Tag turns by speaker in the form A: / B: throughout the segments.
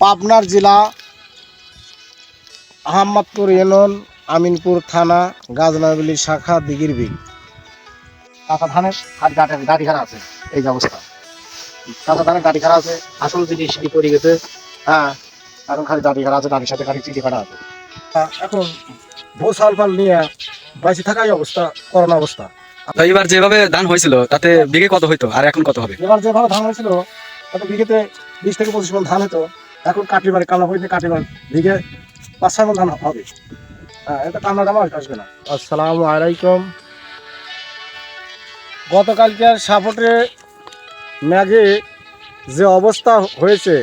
A: পাবনার জেলা আহমদপুর ইউনিয়ন আমিনপুর থানা গাজনাবিলি শাখা দিঘির বিল। কাঁচা ধানের গাড়ি খারাপ আছে, এই যে অবস্থা। কাঁচা ধানের গাড়ি খারাপ আছে, আসল জিনিস সিটি পড়ে গেছে। হ্যাঁ, এখন খালি দাড়ি খারাপ আছে, দাড়ির সাথে খালি চিঠি খারাপ আছে। এখন ভোর সাল ফাল নিয়ে বাইশে থাকাই অবস্থা, করোনা অবস্থা।
B: তো এবার যেভাবে ধান হয়েছিল তাতে বিঘে কত হইতো আর এখন কত হবে?
A: এবার যেভাবে ধান হয়েছিল তাতে বিঘেতে 20 থেকে 25 মণ ধান হতো। এখন কাটিবার কামলা হইতে কাটিবার বিঘে 5-6 মণ ধান হবে। হ্যাঁ, এটা কামলা দাম আসবে না। আসসালামু আলাইকুম। গতকালকে সাপোর্টে ম্যাগে যে অবস্থা হয়েছে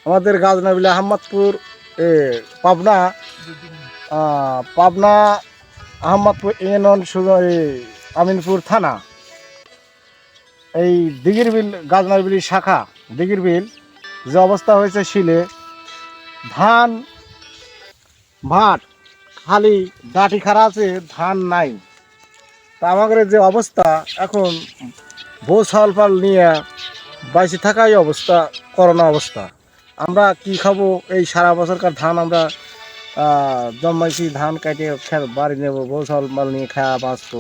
A: আমাদের গাজনাবিলি আহমদপুর পাবনা পাবনা আহমদপুর ইউনিয়ন আমিনপুর থানা এই দিঘির বিল গাজনাবিলি শাখা দিঘির বিল যে অবস্থা হয়েছে শিলে ধান ভাট খালি ডাঁটি খাড়া আছে, ধান নাই। তা আমাদের যে অবস্থা এখন বউ চাল পাল নিয়ে বাইশে থাকাই অবস্থা, করোনা অবস্থা। আমরা কি খাবো? এই সারা বছরকার ধান আমরা জন্মাইছি, ধান কাটে বাড়ি নেবো, বউ চাল মাল নিয়ে খাওয়া বাঁচবো।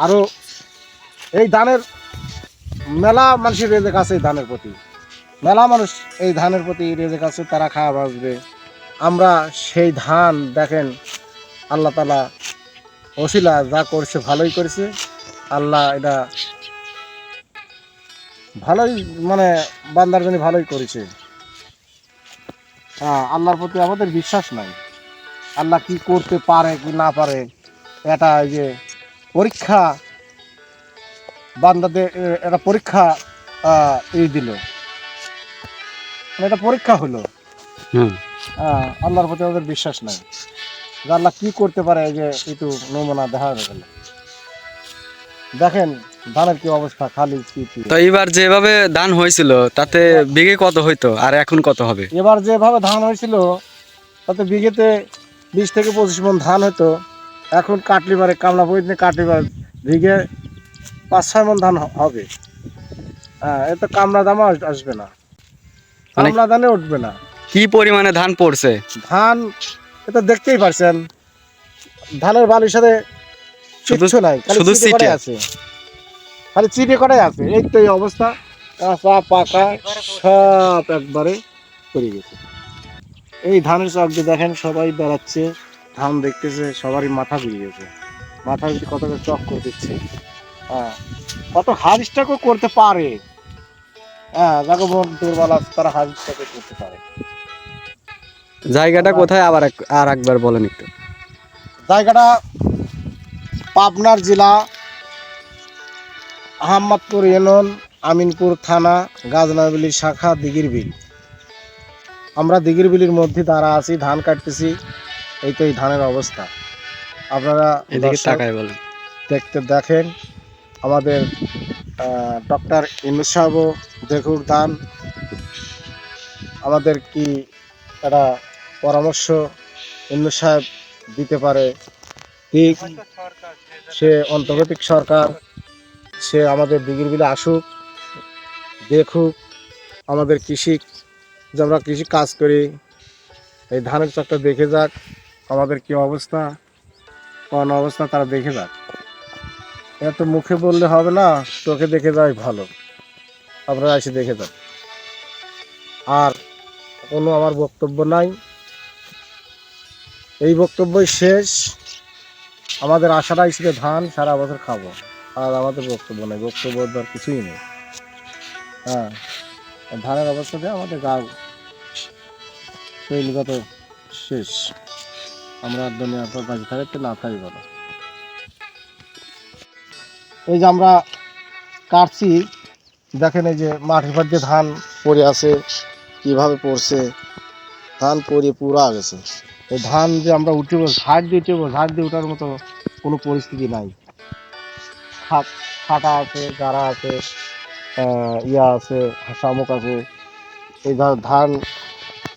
A: আরও এই ধানের মেলা মানুষের রেজেক আছে, এই ধানের প্রতি মেলা মানুষ এই ধানের প্রতি রেজেক আছে, তারা খাওয়া বাঁচবে। আমরা সেই ধান দেখেন আল্লাহ তালা ওসিলা যা করছে ভালোই করেছে। আল্লাহ এটা ভালোই মানে বান্দার জন্য ভালোই করেছে। হ্যাঁ, আল্লাহর প্রতি আমাদের বিশ্বাস নাই, আল্লাহ কি করতে পারে কি না পারে। এটা এই যে পরীক্ষা বান্দাদের, এটা পরীক্ষা এই দিল, এটা পরীক্ষা হলো। আল্লাহর প্রতি আমাদের বিশ্বাস নাই যে আল্লাহ কি করতে পারে। এই যে একটু নমুনা দেখা গেল, দেখেন ধানের কি অবস্থা, খালি কি।
B: তো এবার যেভাবে ধান হয়েছিল তাতে বিঘে কত হইতো আর এখন কত হবে?
A: এবার যেভাবে ধান হয়েছিল তাতে বিঘেতে 20 থেকে 25 মণ ধান হতো। এখন কাটলিবারে কামলা বইতে কাটলিবার বিঘে 5-6 মণ ধান হবে। হ্যাঁ, এত কামলা দামও আসবে না, কামলা দানে উঠবে না।
B: কি পরিমাণে ধান পড়ছে?
A: ধান এটা দেখতেই পারছেন, ধানের বালির সাথে কিচ্ছু নাই,
B: শুধু
A: চিটে কটাই আছে, খালি চিটে কটাই আছে। এই তো এই অবস্থা, কাঁচা পাকা সব একবারে পড়ে গেছে। এই ধানের চক যে দেখেন সবাই বেড়াচ্ছে, ধান দেখতেছে, সবারই মাথা ঘুরে গেছে, মাথা যদি কত চক করে দিচ্ছে। হ্যাঁ, কত হারিসটাকেও করতে পারে। হ্যাঁ, যাকে দুর্বল আছে তারা হারিসটাকে করতে পারে।
B: জায়গাটা কোথায় আবার আর একবার বলেন একটু।
A: জায়গাটা পাবনার জেলা আহমদপুর ইউনিয়ন আমিনপুর থানা গাজনাবিলি শাখা দিঘির বিল। আমরা দিঘির বিলির মধ্যে দাঁড়া আছি, ধান কাটতেছি। এই তো এই ধানের অবস্থা, আপনারা
B: বলেন।
A: দেখেন। আমাদের ডক্টর ইউনূস সাহেবও দেখুক ধান, আমাদের কি একটা পরামর্শ ইউনূস সাহেব দিতে পারে। ঠিক, সে অন্তর্বর্তী সরকার, সে আমাদের দিঘির বিলে আসুক, দেখুক আমাদের কৃষি, যে আমরা কৃষি কাজ করি, এই ধানের চকটা দেখে যাক আমাদের কি অবস্থা, কোন অবস্থা তারা দেখে যাক। এত মুখে বললে হবে না, চোখে দেখে যাই ভালো। আপনারা এসে দেখে যান। আর কোনো আমার বক্তব্য নাই, এই বক্তব্যই শেষ। আমাদের আশাটাই ছিল ধান সারা বছর খাবো, আর আমাদের বক্তব্য নেই, বক্তব্য আর কিছুই নেই। হ্যাঁ, ধানের অবস্থা দিয়ে আমাদের গাও তৈরিগত শেষ। আমরা দুনিয়ার পর বাঁচে থাকতে না থাকি ভালো। এই যে আমরা কাটছি, দেখেন এই যে মাঠের পর দিয়ে ধান পড়ে আছে, কিভাবে পড়ছে, ধান পড়ে পুরা গেছে। এই ধান যে আমরা উঠেবো, ঝাড় দিয়ে উঠেবো, ঝাড় দিয়ে ওঠার মতো কোনো পরিস্থিতি নাই। ফাটা আছে, গাড়া আছে, ইয়া আছে, শামুক আছে। এই ধান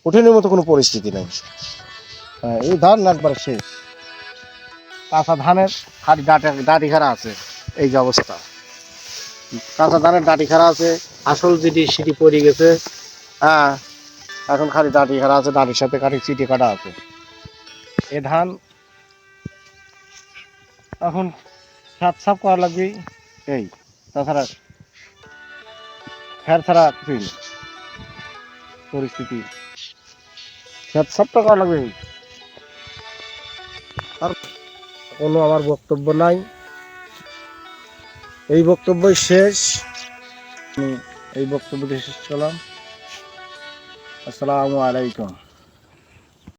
A: উঠেনের মতো কোনো পরিস্থিতি নেই। এই ধান একবারে শেষ। কাঁচা ধানের খালি ডাঁটি খাড়া আছে, এই যে অবস্থা। কাঁচা ধানের ডাঁটি খাড়া আছে, আসল যেটি সেটি পড়ে গেছে। হ্যাঁ, এখন খালি ডাঁটি কাটা আছে, ডাঁটির সাথে খালি চিটি কাটা আছে। এ ধান এখন সাত সাপ করা লাগবে, এই তাছাড়া ফের ছাড়া কিছুই নেই পরিস্থিতি, সাত সাপটা করা লাগবে। আর কোনো আমার বক্তব্য নাই, এই বক্তব্যই শেষ। আমি এই বক্তব্য শেষ করলাম। আসসালামু আলাইকুম।